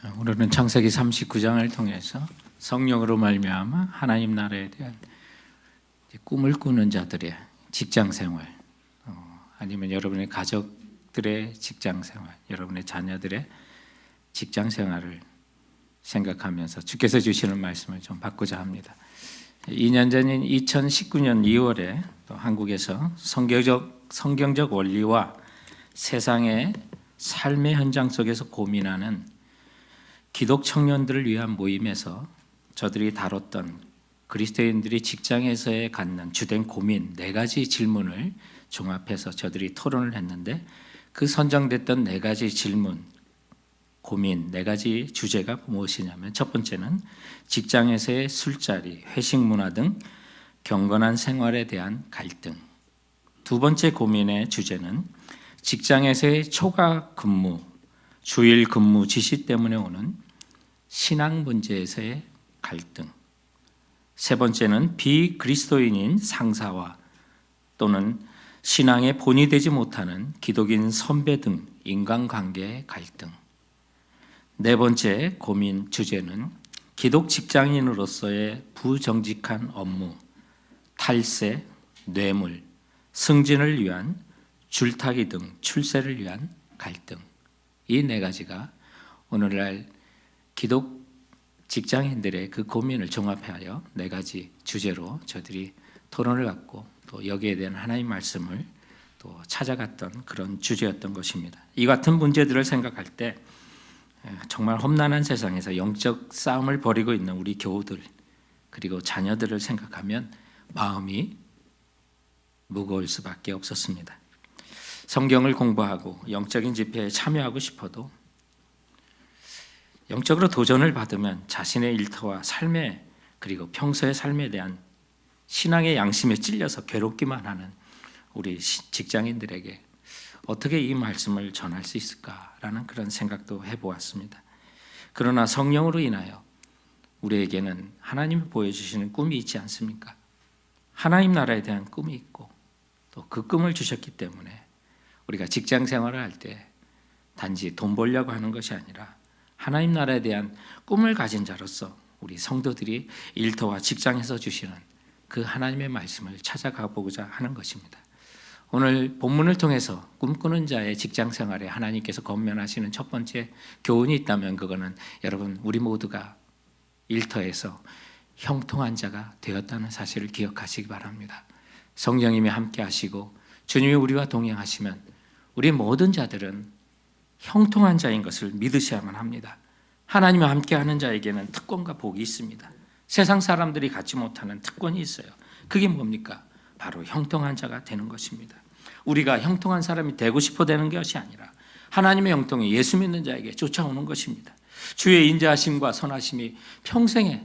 오늘은 창세기 39장을 통해서 성령으로 말미암아 하나님 나라에 대한 꿈을 꾸는 자들의 직장 생활, 아니면 여러분의 가족들의 직장 생활, 여러분의 자녀들의 직장 생활을 생각하면서 주께서 주시는 말씀을 좀 받고자 합니다. 2년 전인 2019년 2월에 또 한국에서 성경적 원리와 세상의 삶의 현장 속에서 고민하는 기독 청년들을 위한 모임에서 저들이 다뤘던 그리스도인들이 직장에서의 갖는 주된 고민 4가지 질문을 종합해서 저들이 토론을 했는데, 그 선정됐던 4가지 질문, 고민 4가지 주제가 무엇이냐면, 첫 번째는 직장에서의 술자리, 회식 문화 등 경건한 생활에 대한 갈등. 두 번째 고민의 주제는 직장에서의 초과 근무, 주일 근무 지시 때문에 오는 신앙 문제에서의 갈등. 세 번째는 비그리스도인인 상사와 또는 신앙의 본이 되지 못하는 기독인 선배 등 인간관계의 갈등. 네 번째 고민 주제는 기독 직장인으로서의 부정직한 업무, 탈세, 뇌물, 승진을 위한 줄타기 등 출세를 위한 갈등. 이 4가지가 오늘날 기독 직장인들의 그 고민을 종합하여 4가지 주제로 저들이 토론을 갖고 또 여기에 대한 하나님 말씀을 또 찾아갔던 그런 주제였던 것입니다. 이 같은 문제들을 생각할 때 정말 험난한 세상에서 영적 싸움을 벌이고 있는 우리 교우들 그리고 자녀들을 생각하면 마음이 무거울 수밖에 없었습니다. 성경을 공부하고 영적인 집회에 참여하고 싶어도 영적으로 도전을 받으면 자신의 일터와 삶에 그리고 평소의 삶에 대한 신앙의 양심에 찔려서 괴롭기만 하는 우리 직장인들에게 어떻게 이 말씀을 전할 수 있을까라는 그런 생각도 해보았습니다. 그러나 성령으로 인하여 우리에게는 하나님이 보여주시는 꿈이 있지 않습니까? 하나님 나라에 대한 꿈이 있고 또 그 꿈을 주셨기 때문에 우리가 직장 생활을 할 때 단지 돈 벌려고 하는 것이 아니라 하나님 나라에 대한 꿈을 가진 자로서 우리 성도들이 일터와 직장에서 주시는 그 하나님의 말씀을 찾아가 보고자 하는 것입니다. 오늘 본문을 통해서 꿈꾸는 자의 직장 생활에 하나님께서 권면하시는 첫 번째 교훈이 있다면 그거는 여러분 우리 모두가 일터에서 형통한 자가 되었다는 사실을 기억하시기 바랍니다. 성령님이 함께 하시고 주님이 우리와 동행하시면 우리 모든 자들은 형통한 자인 것을 믿으셔야만 합니다. 하나님과 함께하는 자에게는 특권과 복이 있습니다. 세상 사람들이 갖지 못하는 특권이 있어요. 그게 뭡니까? 바로 형통한 자가 되는 것입니다. 우리가 형통한 사람이 되고 싶어 되는 것이 아니라 하나님의 형통이 예수 믿는 자에게 쫓아오는 것입니다. 주의 인자하심과 선하심이 평생에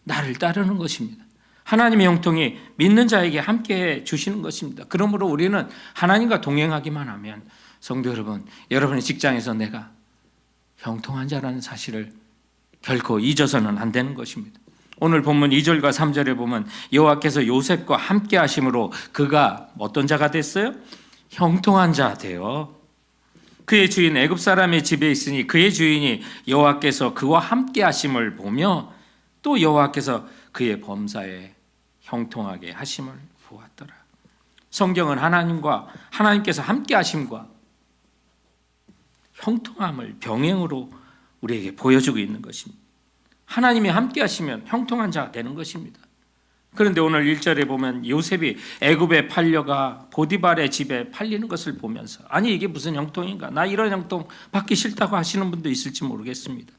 나를 따르는 것입니다. 하나님의 형통이 믿는 자에게 함께 주시는 것입니다. 그러므로 우리는 하나님과 동행하기만 하면 성도 여러분, 여러분의 직장에서 내가 형통한 자라는 사실을 결코 잊어서는 안 되는 것입니다. 오늘 본문 2절과 3절에 보면 여호와께서 요셉과 함께 하심으로 그가 어떤 자가 됐어요? 형통한 자 되어 그의 주인 애굽 사람의 집에 있으니 그의 주인이 여호와께서 그와 함께 하심을 보며 또 여호와께서 그의 범사에 형통하게 하심을 보았더라. 성경은 하나님께서 함께 하심과 형통함을 병행으로 우리에게 보여주고 있는 것입니다. 하나님이 함께 하시면 형통한 자가 되는 것입니다. 그런데 오늘 1절에 보면 요셉이 애굽에 팔려가 보디발의 집에 팔리는 것을 보면서 아니 이게 무슨 형통인가? 나 이런 형통 받기 싫다고 하시는 분도 있을지 모르겠습니다.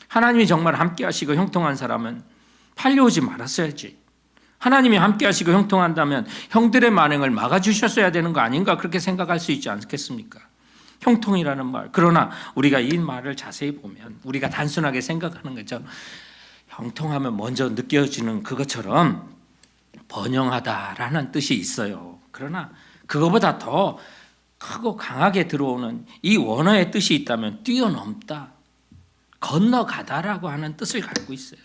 하나님이 정말 함께 하시고 형통한 사람은 팔려오지 말았어야지. 하나님이 함께 하시고 형통한다면 형들의 만행을 막아주셨어야 되는 거 아닌가 그렇게 생각할 수 있지 않겠습니까? 형통이라는 말. 그러나 우리가 이 말을 자세히 보면 우리가 단순하게 생각하는 거죠. 형통하면 먼저 느껴지는 그것처럼 번영하다라는 뜻이 있어요. 그러나 그거보다 더 크고 강하게 들어오는 이 원어의 뜻이 있다면 뛰어넘다, 건너가다라고 하는 뜻을 갖고 있어요.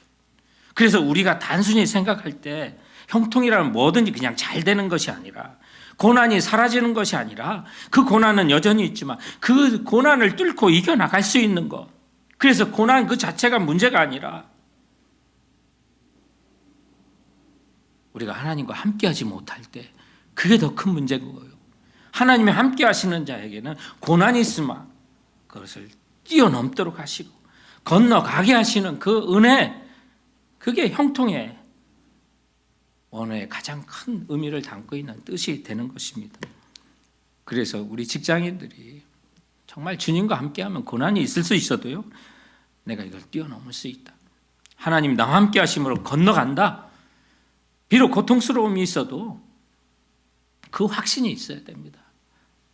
그래서 우리가 단순히 생각할 때 형통이라면 뭐든지 그냥 잘 되는 것이 아니라 고난이 사라지는 것이 아니라 그 고난은 여전히 있지만 그 고난을 뚫고 이겨나갈 수 있는 것, 그래서 고난 그 자체가 문제가 아니라 우리가 하나님과 함께하지 못할 때 그게 더 큰 문제인 거예요. 하나님이 함께하시는 자에게는 고난이 있으면 그것을 뛰어넘도록 하시고 건너가게 하시는 그 은혜, 그게 형통의 언어의 가장 큰 의미를 담고 있는 뜻이 되는 것입니다. 그래서 우리 직장인들이 정말 주님과 함께하면 고난이 있을 수 있어도요, 내가 이걸 뛰어넘을 수 있다. 하나님 나와 함께 하심으로 건너간다. 비록 고통스러움이 있어도 그 확신이 있어야 됩니다.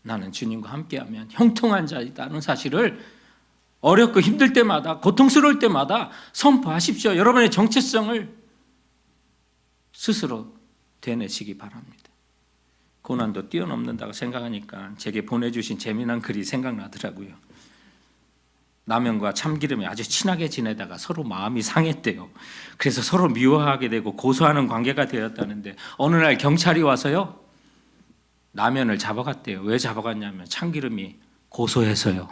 나는 주님과 함께하면 형통한 자이다는 사실을 어렵고 힘들 때마다, 고통스러울 때마다 선포하십시오. 여러분의 정체성을 스스로 되뇌시기 바랍니다. 고난도 뛰어넘는다고 생각하니까 제게 보내주신 재미난 글이 생각나더라고요. 라면과 참기름이 아주 친하게 지내다가 서로 마음이 상했대요. 그래서 서로 미워하게 되고 고소하는 관계가 되었다는데 어느 날 경찰이 와서요, 라면을 잡아갔대요. 왜 잡아갔냐면 참기름이 고소해서요.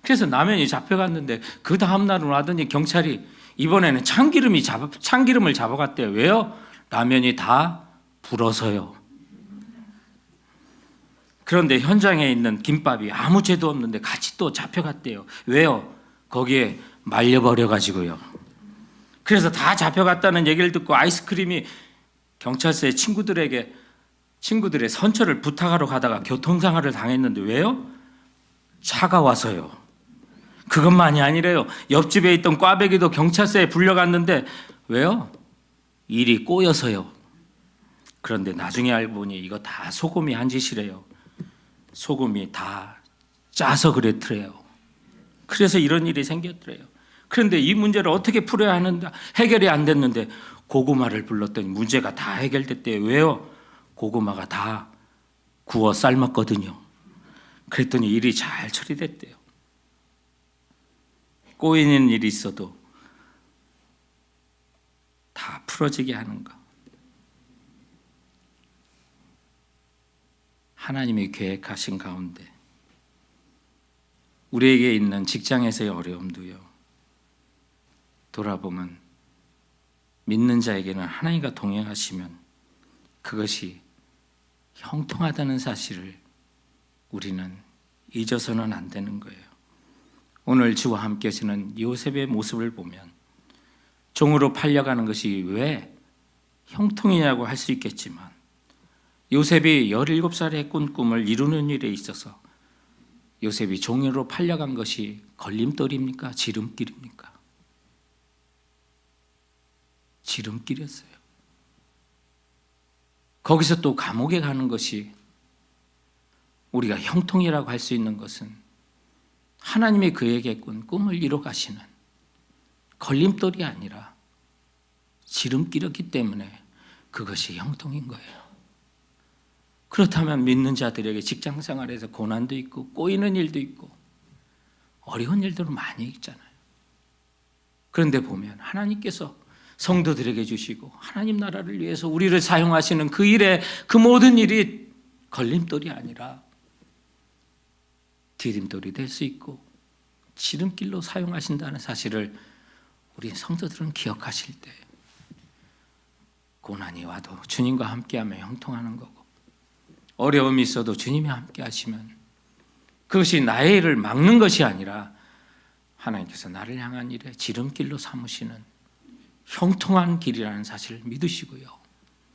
그래서 라면이 잡혀갔는데 그 다음 날은 와더니 경찰이 이번에는 참기름을 잡아갔대요. 왜요? 라면이 다 불어서요. 그런데 현장에 있는 김밥이 아무 죄도 없는데 같이 또 잡혀갔대요. 왜요? 거기에 말려버려가지고요. 그래서 다 잡혀갔다는 얘기를 듣고 아이스크림이 경찰서의 친구들의 선처를 부탁하러 가다가 교통사고를 당했는데 왜요? 차가워서요. 그것만이 아니래요. 옆집에 있던 꽈배기도 경찰서에 불려갔는데 왜요? 일이 꼬여서요. 그런데 나중에 알고 보니 이거 다 소금이 한 짓이래요. 소금이 다 짜서 그랬더래요. 그래서 이런 일이 생겼더래요. 그런데 이 문제를 어떻게 풀어야 하는가 해결이 안 됐는데 고구마를 불렀더니 문제가 다 해결됐대요. 왜요? 고구마가 다 구워 삶았거든요. 그랬더니 일이 잘 처리됐대요. 꼬이는 일이 있어도 다 풀어지게 하는 것. 하나님이 계획하신 가운데 우리에게 있는 직장에서의 어려움도요, 돌아보면 믿는 자에게는 하나님과 동행하시면 그것이 형통하다는 사실을 우리는 잊어서는 안 되는 거예요. 오늘 주와 함께 하시는 요셉의 모습을 보면 종으로 팔려가는 것이 왜 형통이냐고 할 수 있겠지만 요셉이 17살에 꾼 꿈을 이루는 일에 있어서 요셉이 종으로 팔려간 것이 걸림돌입니까? 지름길입니까? 지름길이었어요. 거기서 또 감옥에 가는 것이 우리가 형통이라고 할 수 있는 것은 하나님이 그에게 꾼 꿈을 이뤄 가시는 걸림돌이 아니라 지름길이었기 때문에 그것이 형통인 거예요. 그렇다면 믿는 자들에게 직장 생활에서 고난도 있고 꼬이는 일도 있고 어려운 일들은 많이 있잖아요. 그런데 보면 하나님께서 성도들에게 주시고 하나님 나라를 위해서 우리를 사용하시는 그 일에 그 모든 일이 걸림돌이 아니라 디딤돌이 될 수 있고 지름길로 사용하신다는 사실을 우리 성도들은 기억하실 때 고난이 와도 주님과 함께하며 형통하는 거고 어려움이 있어도 주님이 함께 하시면 그것이 나의 일을 막는 것이 아니라 하나님께서 나를 향한 일에 지름길로 삼으시는 형통한 길이라는 사실을 믿으시고요.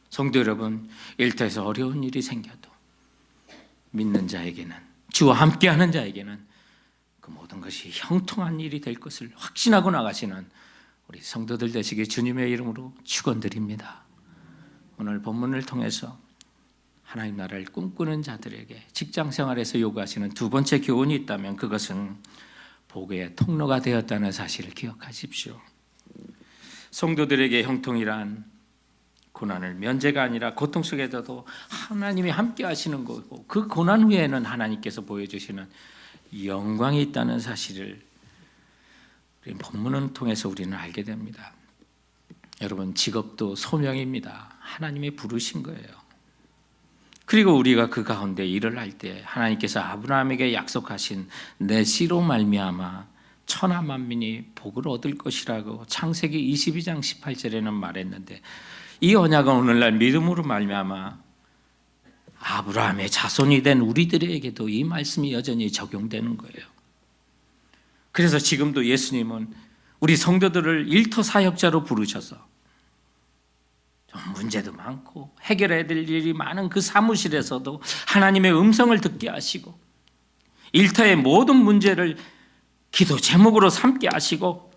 성도 여러분, 일터에서 어려운 일이 생겨도 믿는 자에게는, 주와 함께하는 자에게는 그 모든 것이 형통한 일이 될 것을 확신하고 나가시는 우리 성도들 되시기 주님의 이름으로 축원드립니다. 오늘 본문을 통해서 하나님 나라를 꿈꾸는 자들에게 직장 생활에서 요구하시는 두 번째 교훈이 있다면 그것은 복의 통로가 되었다는 사실을 기억하십시오. 성도들에게 형통이란 고난을 면제가 아니라 고통 속에서도 하나님이 함께 하시는 거고 그 고난 후에는 하나님께서 보여주시는 영광이 있다는 사실을 우리 본문을 통해서 우리는 알게 됩니다. 여러분, 직업도 소명입니다. 하나님이 부르신 거예요. 그리고 우리가 그 가운데 일을 할 때 하나님께서 아브라함에게 약속하신 내 씨로 말미암아 천하 만민이 복을 얻을 것이라고 창세기 22장 18절에는 말했는데, 이 언약은 오늘날 믿음으로 말미암아 아브라함의 자손이 된 우리들에게도 이 말씀이 여전히 적용되는 거예요. 그래서 지금도 예수님은 우리 성도들을 일터 사역자로 부르셔서 문제도 많고 해결해야 될 일이 많은 그 사무실에서도 하나님의 음성을 듣게 하시고, 일터의 모든 문제를 기도 제목으로 삼게 하시고,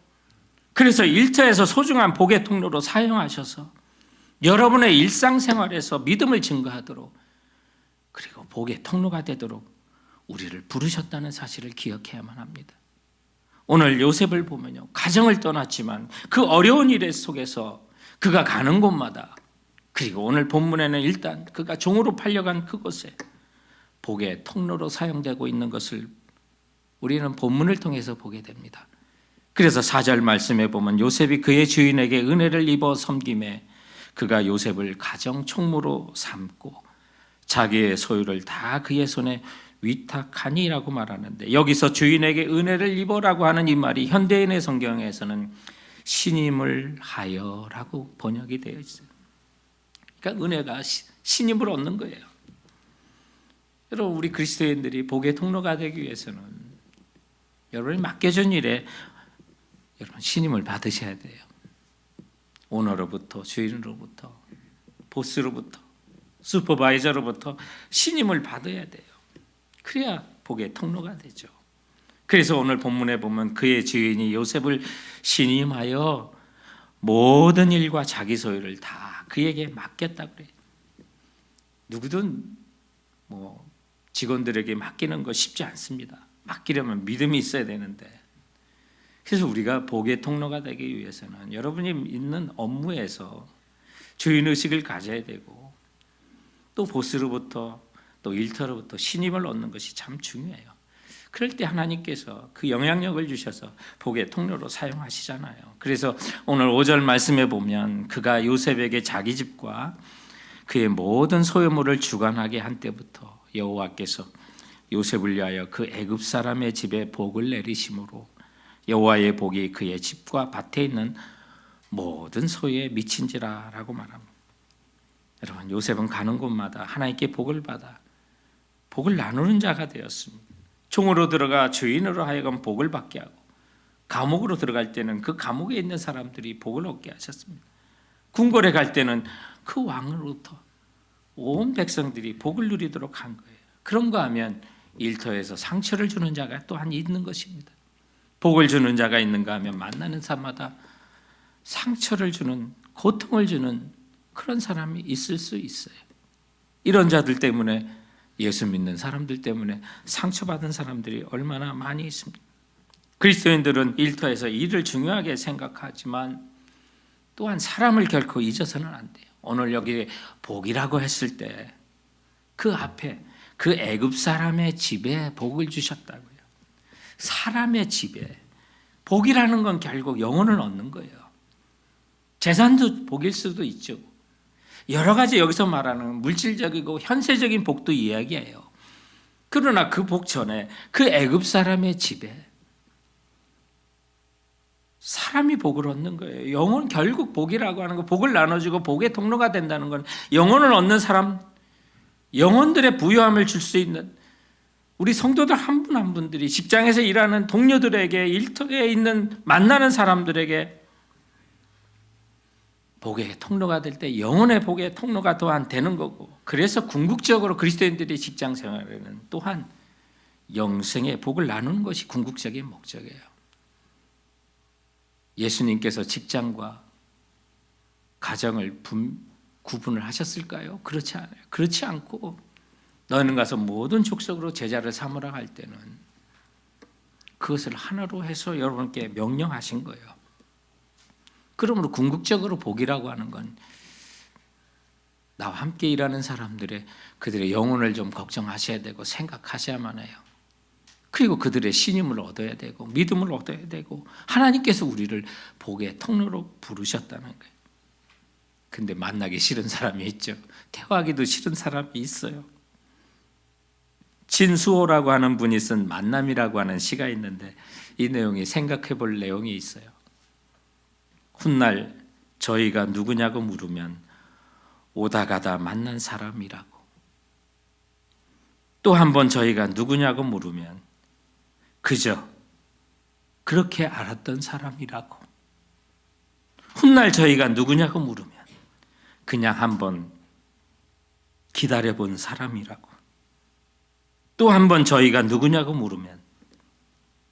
그래서 일터에서 소중한 복의 통로로 사용하셔서 여러분의 일상생활에서 믿음을 증거하도록, 그리고 복의 통로가 되도록 우리를 부르셨다는 사실을 기억해야만 합니다. 오늘 요셉을 보면요, 가정을 떠났지만 그 어려운 일 속에서 그가 가는 곳마다, 그리고 오늘 본문에는 일단 그가 종으로 팔려간 그곳에 복의 통로로 사용되고 있는 것을 우리는 본문을 통해서 보게 됩니다. 그래서 4절 말씀에 보면 요셉이 그의 주인에게 은혜를 입어 섬김에 그가 요셉을 가정 총무로 삼고 자기의 소유를 다 그의 손에 위탁하니라고 말하는데, 여기서 주인에게 은혜를 입어라고 하는 이 말이 현대인의 성경에서는 신임을 하여라고 번역이 되어 있어요. 그러니까 은혜가 신임을 얻는 거예요. 여러분, 우리 그리스도인들이 복의 통로가 되기 위해서는 여러분이 맡겨준 일에 여러분 신임을 받으셔야 돼요. 오너로부터, 주인으로부터, 보스로부터, 슈퍼바이저로부터 신임을 받아야 돼요. 그래야 복의 통로가 되죠. 그래서 오늘 본문에 보면 그의 주인이 요셉을 신임하여 모든 일과 자기 소유를 다 그에게 맡겼다 그래요. 누구든 직원들에게 맡기는 거 쉽지 않습니다. 맡기려면 믿음이 있어야 되는데, 그래서 우리가 복의 통로가 되기 위해서는 여러분이 있는 업무에서 주인의식을 가져야 되고, 또 보스로부터 또 일터로부터 신임을 얻는 것이 참 중요해요. 그럴 때 하나님께서 그 영향력을 주셔서 복의 통로로 사용하시잖아요. 그래서 오늘 5절 말씀에 보면 그가 요셉에게 자기 집과 그의 모든 소유물을 주관하게 한 때부터 여호와께서 요셉을 위하여 그 애굽 사람의 집에 복을 내리심으로 여호와의 복이 그의 집과 밭에 있는 모든 소유에 미친지라라고 말합니다. 여러분, 요셉은 가는 곳마다 하나님께 복을 받아 복을 나누는 자가 되었습니다. 종으로 들어가 주인으로 하여금 복을 받게 하고, 감옥으로 들어갈 때는 그 감옥에 있는 사람들이 복을 얻게 하셨습니다. 궁궐에 갈 때는 그 왕으로부터 온 백성들이 복을 누리도록 한 거예요. 그런가 하면 일터에서 상처를 주는 자가 또한 있는 것입니다. 복을 주는 자가 있는가 하면 만나는 사람마다 상처를 주는, 고통을 주는 그런 사람이 있을 수 있어요. 이런 자들 때문에, 예수 믿는 사람들 때문에 상처받은 사람들이 얼마나 많이 있습니다. 그리스도인들은 일터에서 일을 중요하게 생각하지만 또한 사람을 결코 잊어서는 안 돼요. 오늘 여기 복이라고 했을 때 그 앞에 그 애굽 사람의 집에 복을 주셨다고요. 사람의 집에 복이라는 건 결국 영혼을 얻는 거예요. 재산도 복일 수도 있죠. 여러 가지 여기서 말하는 물질적이고 현세적인 복도 이야기해요. 그러나 그 복 전에 그 애굽 사람의 집에 사람이 복을 얻는 거예요. 영혼, 결국 복이라고 하는 거, 복을 나눠주고 복의 통로가 된다는 건 영혼을 얻는 사람, 영혼들의 부유함을 줄 수 있는 우리 성도들 한 분 한 분들이 직장에서 일하는 동료들에게, 일터에 있는 만나는 사람들에게 복의 통로가 될 때 영혼의 복의 통로가 또한 되는 거고, 그래서 궁극적으로 그리스도인들이 직장 생활에는 또한 영생의 복을 나누는 것이 궁극적인 목적이에요. 예수님께서 직장과 가정을 구분을 하셨을까요? 그렇지 않아요. 그렇지 않고 너희는 가서 모든 족속으로 제자를 삼으라 할 때는 그것을 하나로 해서 여러분께 명령하신 거예요. 그러므로 궁극적으로 복이라고 하는 건 나와 함께 일하는 사람들의 그들의 영혼을 좀 걱정하셔야 되고 생각하셔야만 해요. 그리고 그들의 신임을 얻어야 되고 믿음을 얻어야 되고 하나님께서 우리를 복의 통로로 부르셨다는 거예요. 근데 만나기 싫은 사람이 있죠. 대화하기도 싫은 사람이 있어요. 진수호라고 하는 분이 쓴 만남이라고 하는 시가 있는데 이 내용이 생각해 볼 내용이 있어요. 훗날 저희가 누구냐고 물으면 오다 가다 만난 사람이라고. 또 한 번 저희가 누구냐고 물으면 그저 그렇게 알았던 사람이라고. 훗날 저희가 누구냐고 물으면 그냥 한번 기다려본 사람이라고. 또 한 번 저희가 누구냐고 물으면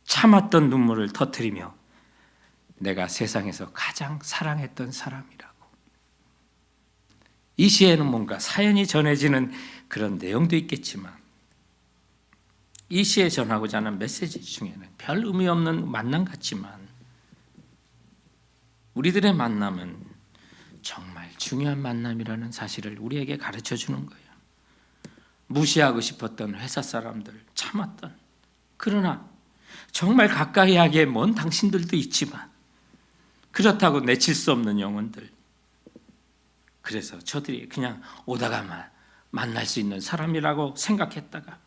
참았던 눈물을 터뜨리며 내가 세상에서 가장 사랑했던 사람이라고. 이 시에는 뭔가 사연이 전해지는 그런 내용도 있겠지만 이 시에 전하고자 하는 메시지 중에는 별 의미 없는 만남 같지만 우리들의 만남은 정말 중요한 만남이라는 사실을 우리에게 가르쳐 주는 거예요. 무시하고 싶었던 회사 사람들, 참았던, 그러나 정말 가까이 하기에 먼 당신들도 있지만 그렇다고 내칠 수 없는 영혼들. 그래서 저들이 그냥 오다가만 만날 수 있는 사람이라고 생각했다가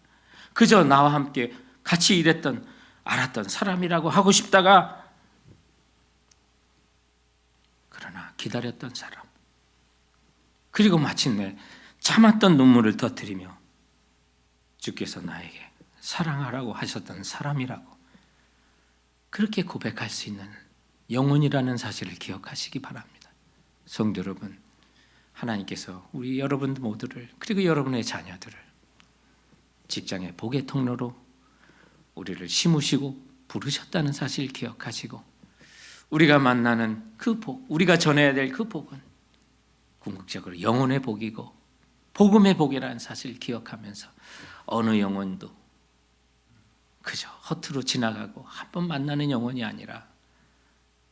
그저 나와 함께 같이 일했던, 알았던 사람이라고 하고 싶다가 그러나 기다렸던 사람. 그리고 마침내 참았던 눈물을 터뜨리며 주께서 나에게 사랑하라고 하셨던 사람이라고 그렇게 고백할 수 있는 영혼이라는 사실을 기억하시기 바랍니다. 성도 여러분, 하나님께서 우리 여러분 모두를 그리고 여러분의 자녀들을 직장의 복의 통로로 우리를 심으시고 부르셨다는 사실을 기억하시고 우리가 만나는 그 복, 우리가 전해야 될 그 복은 궁극적으로 영혼의 복이고 복음의 복이라는 사실을 기억하면서 어느 영혼도 그저 허투루 지나가고 한 번 만나는 영혼이 아니라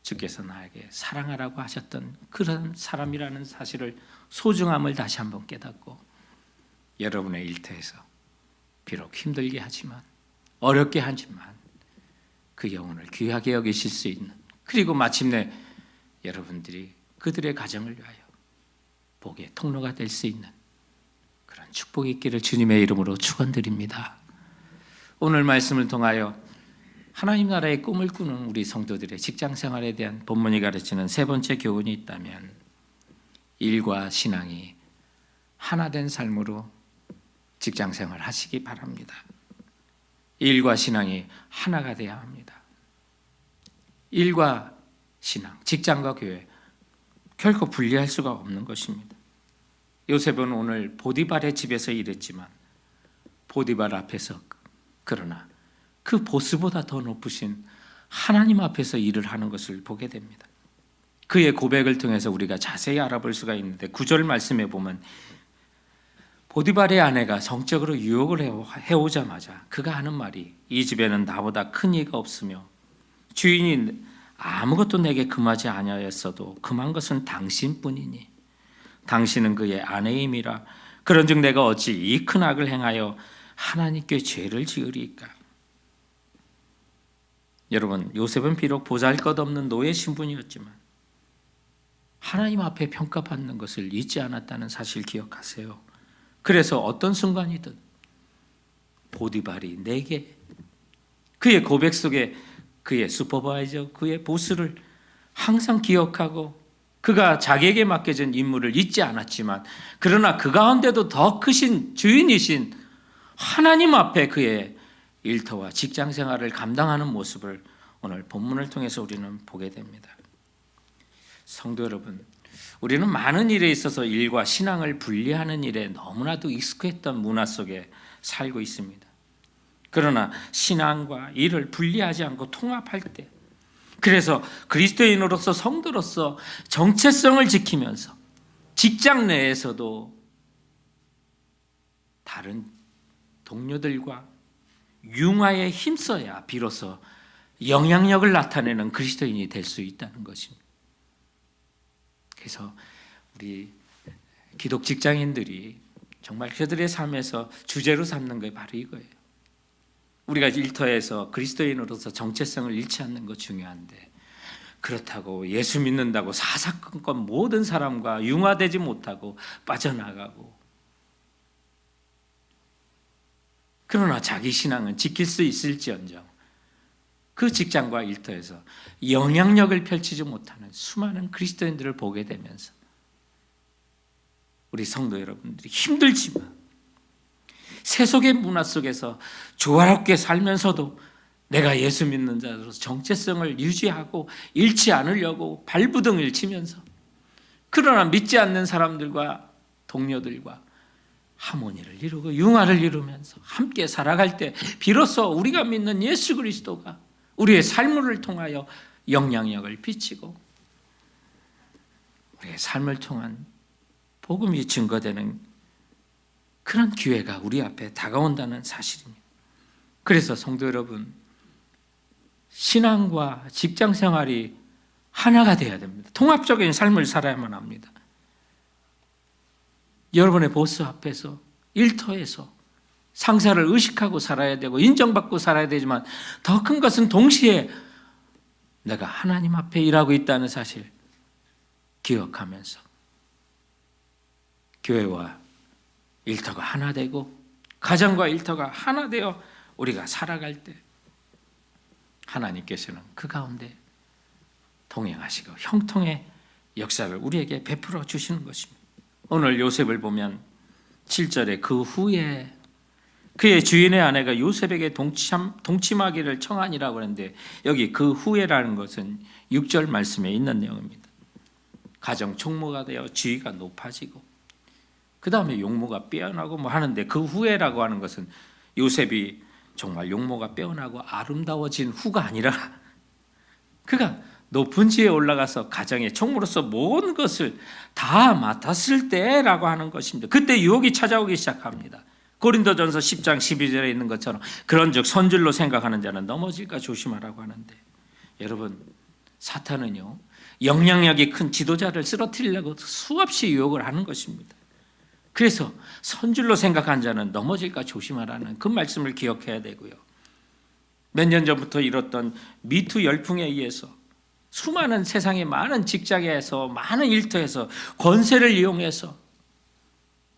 주께서 나에게 사랑하라고 하셨던 그런 사람이라는 사실을 소중함을 다시 한번 깨닫고 여러분의 일터에서 비록 힘들게 하지만 어렵게 하지만 그 영혼을 귀하게 여기실 수 있는 그리고 마침내 여러분들이 그들의 가정을 위하여 복의 통로가 될 수 있는 그런 축복이 있기를 주님의 이름으로 축원드립니다. 오늘 말씀을 통하여 하나님 나라의 꿈을 꾸는 우리 성도들의 직장 생활에 대한 본문이 가르치는 세 번째 교훈이 있다면 일과 신앙이 하나 된 삶으로 직장 생활 하시기 바랍니다. 일과 신앙이 하나가 되어야 합니다. 일과 신앙, 직장과 교회 결코 분리할 수가 없는 것입니다. 요셉은 오늘 보디발의 집에서 일했지만 보디발 앞에서 그러나 그 보스보다 더 높으신 하나님 앞에서 일을 하는 것을 보게 됩니다. 그의 고백을 통해서 우리가 자세히 알아볼 수가 있는데 9절 말씀에 보면 보디발의 아내가 성적으로 유혹을 해오자마자 그가 하는 말이 이 집에는 나보다 큰 이가 없으며 주인이 아무것도 내게 금하지 아니하였어도 금한 것은 당신뿐이니 당신은 그의 아내임이라 그런즉 내가 어찌 이 큰 악을 행하여 하나님께 죄를 지으리까. 여러분, 요셉은 비록 보잘것없는 노예 신분이었지만 하나님 앞에 평가받는 것을 잊지 않았다는 사실 기억하세요. 그래서 어떤 순간이든 보디발이 내게 그의 고백 속에 그의 슈퍼바이저, 그의 보스를 항상 기억하고 그가 자기에게 맡겨진 임무를 잊지 않았지만 그러나 그 가운데도 더 크신 주인이신 하나님 앞에 그의 일터와 직장 생활을 감당하는 모습을 오늘 본문을 통해서 우리는 보게 됩니다. 성도 여러분, 우리는 많은 일에 있어서 일과 신앙을 분리하는 일에 너무나도 익숙했던 문화 속에 살고 있습니다. 그러나 신앙과 일을 분리하지 않고 통합할 때 그래서 그리스도인으로서 성도로서 정체성을 지키면서 직장 내에서도 다른 동료들과 융화에 힘써야 비로소 영향력을 나타내는 그리스도인이 될 수 있다는 것입니다. 그래서 우리 기독 직장인들이 정말 그들의 삶에서 주제로 삼는 게 바로 이거예요. 우리가 일터에서 그리스도인으로서 정체성을 잃지 않는 것 중요한데 그렇다고 예수 믿는다고 사사건건 모든 사람과 융화되지 못하고 빠져나가고, 그러나 자기 신앙은 지킬 수 있을지언정 그 직장과 일터에서 영향력을 펼치지 못하는 수많은 그리스도인들을 보게 되면서 우리 성도 여러분들이 힘들지만 세속의 문화 속에서 조화롭게 살면서도 내가 예수 믿는 자로서 정체성을 유지하고 잃지 않으려고 발부둥을 치면서, 그러나 믿지 않는 사람들과 동료들과 하모니를 이루고 융화를 이루면서 함께 살아갈 때 비로소 우리가 믿는 예수 그리스도가 우리의 삶을 통하여 영향력을 비치고 우리의 삶을 통한 복음이 증거되는 그런 기회가 우리 앞에 다가온다는 사실입니다. 그래서 성도 여러분, 신앙과 직장 생활이 하나가 되어야 됩니다. 통합적인 삶을 살아야만 합니다. 여러분의 보스 앞에서, 일터에서 상사를 의식하고 살아야 되고 인정받고 살아야 되지만, 더 큰 것은 동시에 내가 하나님 앞에 일하고 있다는 사실 기억하면서 교회와 일터가 하나 되고 가정과 일터가 하나 되어 우리가 살아갈 때 하나님께서는 그 가운데 동행하시고 형통의 역사를 우리에게 베풀어 주시는 것입니다. 오늘 요셉을 보면 7절에 그 후에 그의 주인의 아내가 요셉에게 동침하기를 청하니라고 하는데, 여기 그 후에라는 것은 6절 말씀에 있는 내용입니다. 가정 총무가 되어 지위가 높아지고 그 다음에 용모가 빼어나고 뭐 하는데, 그 후에라고 하는 것은 요셉이 정말 용모가 빼어나고 아름다워진 후가 아니라 그가 높은 지에 올라가서 가정의 총무로서 모든 것을 다 맡았을 때라고 하는 것입니다. 그때 유혹이 찾아오기 시작합니다. 고린도전서 10장 12절에 있는 것처럼 그런즉 선줄로 생각하는 자는 넘어질까 조심하라고 하는데, 여러분, 사탄은요 영향력이 큰 지도자를 쓰러뜨리려고 수없이 유혹을 하는 것입니다. 그래서 선줄로 생각한 자는 넘어질까 조심하라는 그 말씀을 기억해야 되고요. 몇 년 전부터 일었던 미투 열풍에 의해서 수많은 세상의 많은 직장에서 많은 일터에서 권세를 이용해서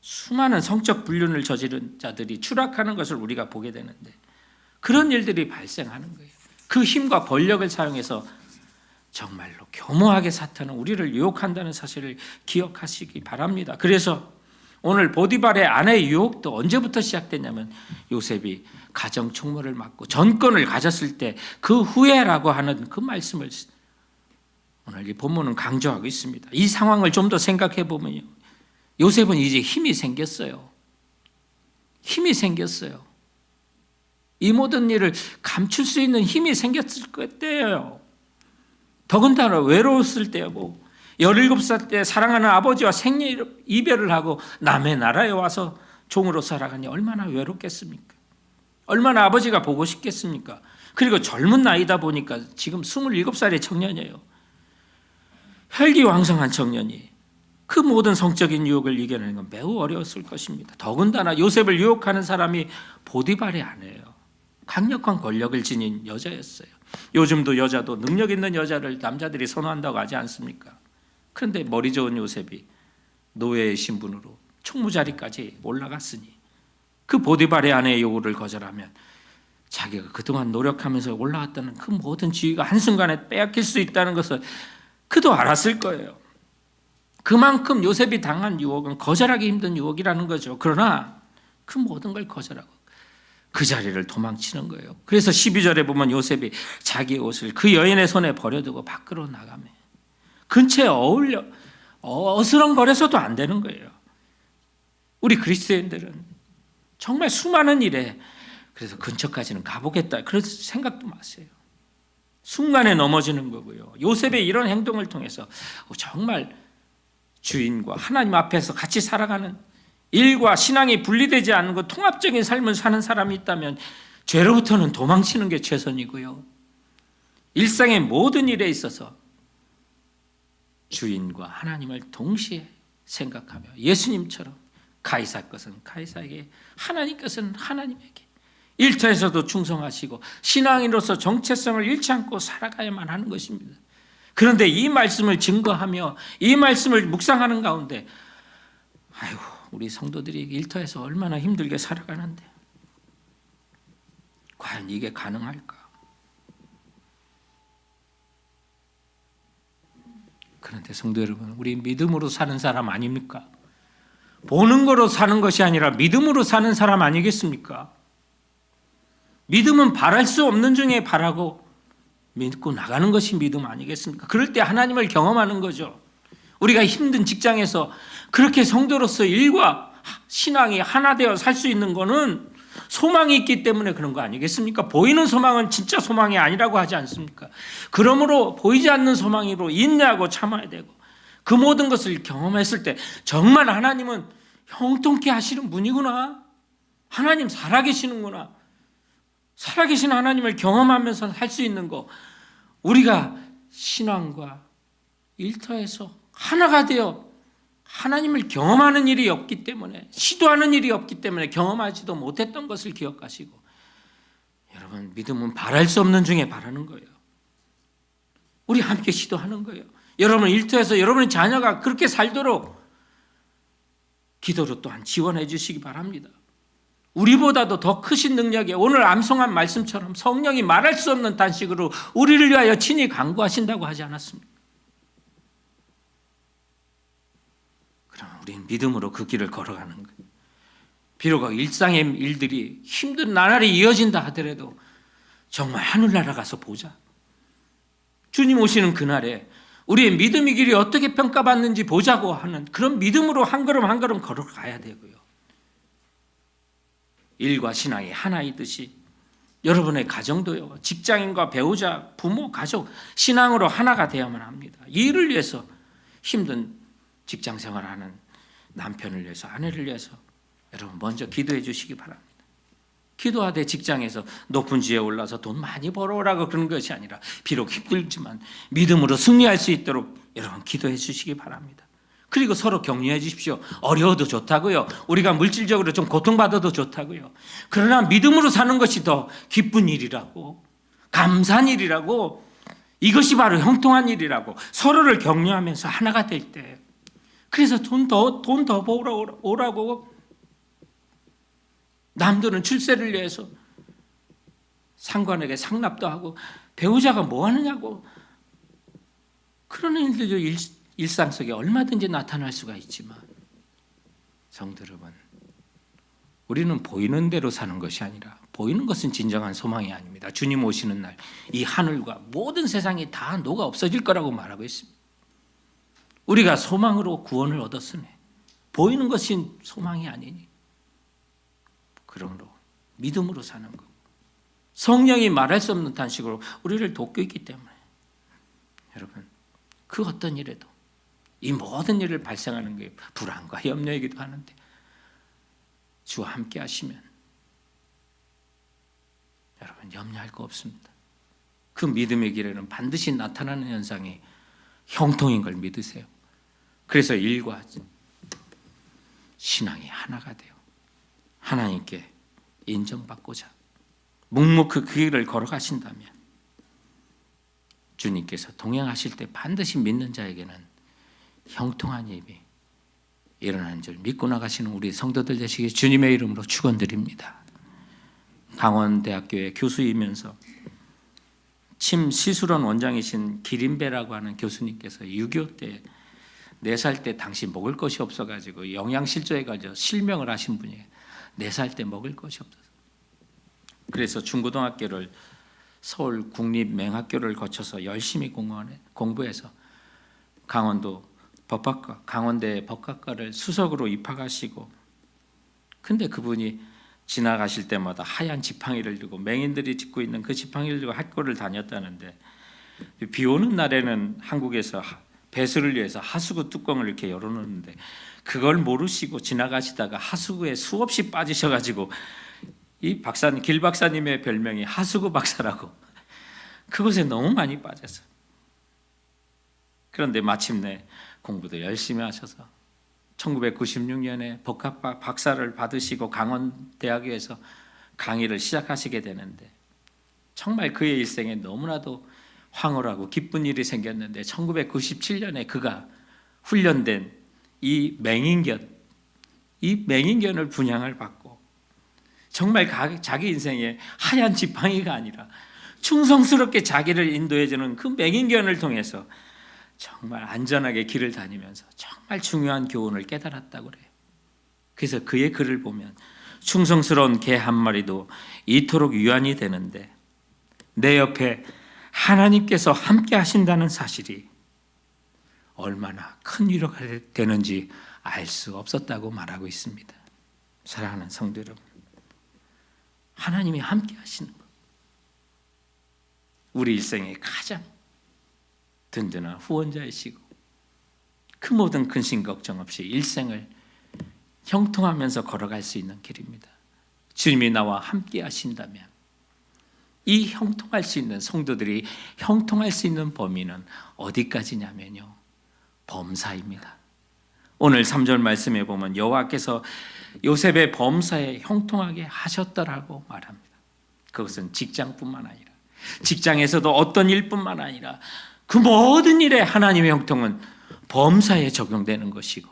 수많은 성적 불륜을 저지른 자들이 추락하는 것을 우리가 보게 되는데, 그런 일들이 발생하는 거예요. 그 힘과 권력을 사용해서 정말로 교모하게 사탄은 우리를 유혹한다는 사실을 기억하시기 바랍니다. 그래서 오늘 보디발의 아내의 유혹도 언제부터 시작됐냐면 요셉이 가정 총무를 맡고 전권을 가졌을 때 그 후에라고 하는 그 말씀을 오늘 이 본문은 강조하고 있습니다. 이 상황을 좀 더 생각해 보면요, 요셉은 이제 힘이 생겼어요. 힘이 생겼어요. 이 모든 일을 감출 수 있는 힘이 생겼을 때예요. 더군다나 외로웠을 때고 17살 때 사랑하는 아버지와 생리 이별을 하고 남의 나라에 와서 종으로 살아가니 얼마나 외롭겠습니까? 얼마나 아버지가 보고 싶겠습니까? 그리고 젊은 나이다 보니까 지금 27살의 청년이에요. 혈기왕성한 청년이 그 모든 성적인 유혹을 이겨내는 건 매우 어려웠을 것입니다. 더군다나 요셉을 유혹하는 사람이 보디발의 아내예요. 강력한 권력을 지닌 여자였어요. 요즘도 여자도 능력 있는 여자를 남자들이 선호한다고 하지 않습니까? 그런데 머리 좋은 요셉이 노예의 신분으로 총무 자리까지 올라갔으니 그 보디발의 아내의 요구를 거절하면 자기가 그동안 노력하면서 올라왔다는 그 모든 지위가 한순간에 빼앗길 수 있다는 것을 그도 알았을 거예요. 그만큼 요셉이 당한 유혹은 거절하기 힘든 유혹이라는 거죠. 그러나 그 모든 걸 거절하고 그 자리를 도망치는 거예요. 그래서 12절에 보면 요셉이 자기 옷을 그 여인의 손에 버려두고 밖으로 나가며 근처에 어스렁거려서도 안 되는 거예요. 우리 그리스도인들은 정말 수많은 일에 그래서 근처까지는 가보겠다 그런 생각도 마세요. 순간에 넘어지는 거고요. 요셉의 이런 행동을 통해서 정말 주인과 하나님 앞에서 같이 살아가는, 일과 신앙이 분리되지 않는 것, 통합적인 삶을 사는 사람이 있다면 죄로부터는 도망치는 게 최선이고요. 일상의 모든 일에 있어서 주인과 하나님을 동시에 생각하며 예수님처럼 가이사 것은 가이사에게, 하나님 것은 하나님에게, 일터에서도 충성하시고 신앙인으로서 정체성을 잃지 않고 살아가야만 하는 것입니다. 그런데 이 말씀을 증거하며 이 말씀을 묵상하는 가운데 아이고 우리 성도들이 일터에서 얼마나 힘들게 살아가는데 과연 이게 가능할까? 그런데 성도 여러분, 우리 믿음으로 사는 사람 아닙니까? 보는 거로 사는 것이 아니라 믿음으로 사는 사람 아니겠습니까? 믿음은 바랄 수 없는 중에 바라고 믿고 나가는 것이 믿음 아니겠습니까? 그럴 때 하나님을 경험하는 거죠. 우리가 힘든 직장에서 그렇게 성도로서 일과 신앙이 하나 되어 살 수 있는 거는 소망이 있기 때문에 그런 거 아니겠습니까? 보이는 소망은 진짜 소망이 아니라고 하지 않습니까? 그러므로 보이지 않는 소망으로 인내하고 참아야 되고 그 모든 것을 경험했을 때 정말 하나님은 형통케 하시는 분이구나. 하나님 살아계시는구나. 살아계신 하나님을 경험하면서 할 수 있는 거, 우리가 신앙과 일터에서 하나가 되어 하나님을 경험하는 일이 없기 때문에, 시도하는 일이 없기 때문에 경험하지도 못했던 것을 기억하시고, 여러분 믿음은 바랄 수 없는 중에 바라는 거예요. 우리 함께 시도하는 거예요. 여러분 일터에서 여러분의 자녀가 그렇게 살도록 기도로 또한 지원해 주시기 바랍니다. 우리보다도 더 크신 능력에 오늘 암송한 말씀처럼 성령이 말할 수 없는 단식으로 우리를 위하여 친히 간구하신다고 하지 않았습니까? 그럼 우리는 믿음으로 그 길을 걸어가는 거예요. 비록 일상의 일들이 힘든 나날이 이어진다 하더라도 정말 하늘나라 가서 보자. 주님 오시는 그날에 우리의 믿음의 길이 어떻게 평가받는지 보자고 하는 그런 믿음으로 한 걸음 한 걸음 걸어가야 되고요. 일과 신앙이 하나이듯이 여러분의 가정도요, 직장인과 배우자, 부모, 가족, 신앙으로 하나가 되어야만 합니다. 이 일을 위해서 힘든 직장 생활하는 남편을 위해서, 아내를 위해서 여러분 먼저 기도해 주시기 바랍니다. 기도하되 직장에서 높은 지에 올라서 돈 많이 벌어오라고 그런 것이 아니라 비록 힘들지만 믿음으로 승리할 수 있도록 여러분 기도해 주시기 바랍니다. 그리고 서로 격려해 주십시오. 어려워도 좋다고요. 우리가 물질적으로 좀 고통받아도 좋다고요. 그러나 믿음으로 사는 것이 더 기쁜 일이라고, 감사한 일이라고, 이것이 바로 형통한 일이라고 서로를 격려하면서 하나가 될 때, 그래서 돈 더 오라고 남들은 출세를 위해서 상관에게 상납도 하고 배우자가 뭐 하느냐고 그런 일들도 일상 속에 얼마든지 나타날 수가 있지만, 성도 여러분, 우리는 보이는 대로 사는 것이 아니라 보이는 것은 진정한 소망이 아닙니다. 주님 오시는 날 이 하늘과 모든 세상이 다 녹아 없어질 거라고 말하고 있습니다. 우리가 소망으로 구원을 얻었으니 보이는 것이 소망이 아니니, 그러므로 믿음으로 사는 것, 성령이 말할 수 없는 단식으로 우리를 돕고 있기 때문에 여러분 그 어떤 일에도 이 모든 일을 발생하는 게 불안과 염려이기도 하는데 주와 함께 하시면 여러분 염려할 거 없습니다. 그 믿음의 길에는 반드시 나타나는 현상이 형통인 걸 믿으세요. 그래서 일과 신앙이 하나가 돼요. 하나님께 인정받고자 묵묵히 그 길을 걸어가신다면 주님께서 동행하실 때 반드시 믿는 자에게는 형통한 일이 일어나는 줄 믿고 나가시는 우리 성도들 되시기 주님의 이름으로 축원드립니다. 강원대학교의 교수이면서 침 시술원 원장이신 기린배라고 하는 교수님께서 6.25 때 4살 때 당시 먹을 것이 없어가지고 영양실조해가지고 실명을 하신 분이에요. 4살 때 먹을 것이 없어서. 그래서 중고등학교를 서울 국립맹학교를 거쳐서 열심히 공부해서 강원대 법학과를 수석으로 입학하시고, 근데 그분이 지나가실 때마다 하얀 지팡이를 들고 맹인들이 짓고 있는 그 지팡이를 들고 학교를 다녔다는데, 비 오는 날에는 한국에서 배수를 위해서 하수구 뚜껑을 이렇게 열어놓는데 그걸 모르시고 지나가시다가 하수구에 수없이 빠지셔가지고 이 박사님, 길 박사님의 별명이 하수구 박사라고, 그곳에 너무 많이 빠졌어요. 그런데 마침내 공부도 열심히 하셔서 1996년에 법학과 박사를 받으시고 강원대학교에서 강의를 시작하시게 되는데, 정말 그의 일생에 너무나도 황홀하고 기쁜 일이 생겼는데 1997년에 그가 훈련된 이 맹인견을 분양을 받고 정말 자기 인생의 하얀 지팡이가 아니라 충성스럽게 자기를 인도해주는 그 맹인견을 통해서 정말 안전하게 길을 다니면서 정말 중요한 교훈을 깨달았다고 그래요. 그래서 그의 글을 보면 충성스러운 개 한 마리도 이토록 유한이 되는데 내 옆에 하나님께서 함께 하신다는 사실이 얼마나 큰 위로가 되는지 알 수 없었다고 말하고 있습니다. 사랑하는 성도 여러분, 하나님이 함께 하시는 것, 우리 일생의 가장 든든한 후원자이시고 그 모든 근심 걱정 없이 일생을 형통하면서 걸어갈 수 있는 길입니다. 주님이 나와 함께 하신다면 이 형통할 수 있는 성도들이 형통할 수 있는 범위는 어디까지냐면요, 범사입니다. 오늘 3절 말씀에 보면 여호와께서 요셉의 범사에 형통하게 하셨더라고 말합니다. 그것은 직장뿐만 아니라 직장에서도 어떤 일뿐만 아니라 그 모든 일에 하나님의 형통은 범사에 적용되는 것이고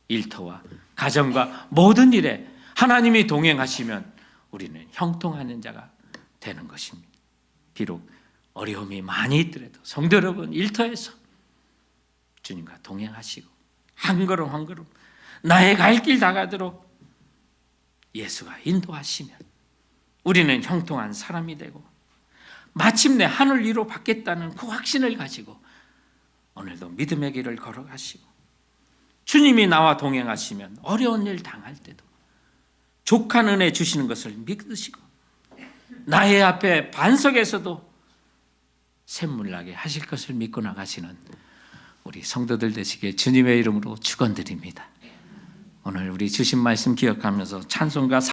일터와 가정과 모든 일에 하나님이 동행하시면 우리는 형통하는 자가 되는 것입니다. 비록 어려움이 많이 있더라도 성도 여러분, 일터에서 주님과 동행하시고 한 걸음 한 걸음 나의 갈 길 다가도록 예수가 인도하시면 우리는 형통한 사람이 되고 마침내 하늘 위로 받겠다는 그 확신을 가지고 오늘도 믿음의 길을 걸어가시고 주님이 나와 동행하시면 어려운 일 당할 때도 족한 은혜 주시는 것을 믿으시고 나의 앞에 반석에서도 샘물 나게 하실 것을 믿고 나가시는 우리 성도들 되시기에 주님의 이름으로 축원드립니다. 오늘 우리 주신 말씀 기억하면서 찬송가